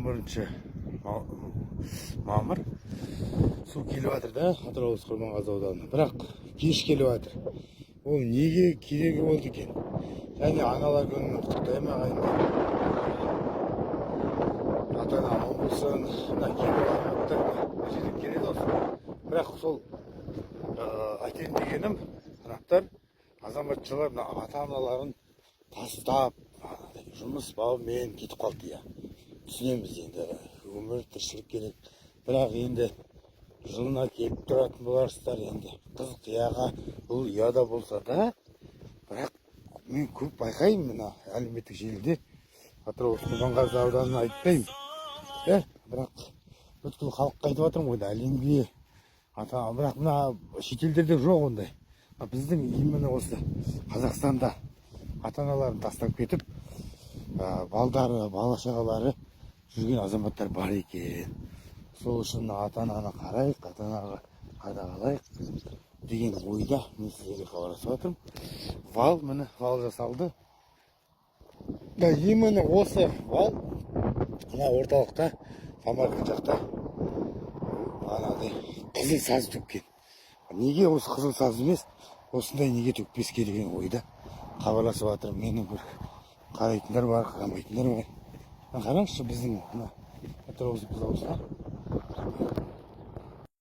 11 мамыр су келіп жатыр да Атырау Құрманғазы ауданына. Бірақ кеш келіп жатыр. Ол неге керегі болды екен? Және аналар күнін құттықтаймын ағайындар. Ата-ана аман болсын. Мына кейбір азаматтар жерден келеді осы. Бірақ сол айтайын дегенім, тараптар азаматшалар ата-аналарын тастап жұмыс бабымен кетіп қалды я. Түсінеміз енді, өмір тіршілік керек. Бірақ енді жылына келіп тұратын боларсыздар енді. Қыз қияға бұл ұяда болса да, бірақ мен көп байқаймын мына әлеуметтік желіде. Атырау Құрманғазы ауданын айтпаймын. Бірақ бүткіл халыққа айтып жатырмын ғой, әлемге. Бірақ мына шетелдерде жоқ ондай. Біздің именно осы Қазақстанда ата-аналарын тастап кетіп, балдары, бала-шағалары жүрген азаматтар бар екен. Сол үшін ата-ананы қарайық, ата-анаға қадағалайық деген ойда мен сіздерге хабарласып жатырмын. Вал, міне вал жасалды. Именно осы вал мына орталықта, Самарканд жақта қызыл саз төккен. Неге осы қызыл саз емес, осындай неге төкпеске деген ойда хабарласып жатырмын. Менің бір қарайтындар бар, қарамайтындар бар. Қараңызшы, біздің Атырау бұзаушылар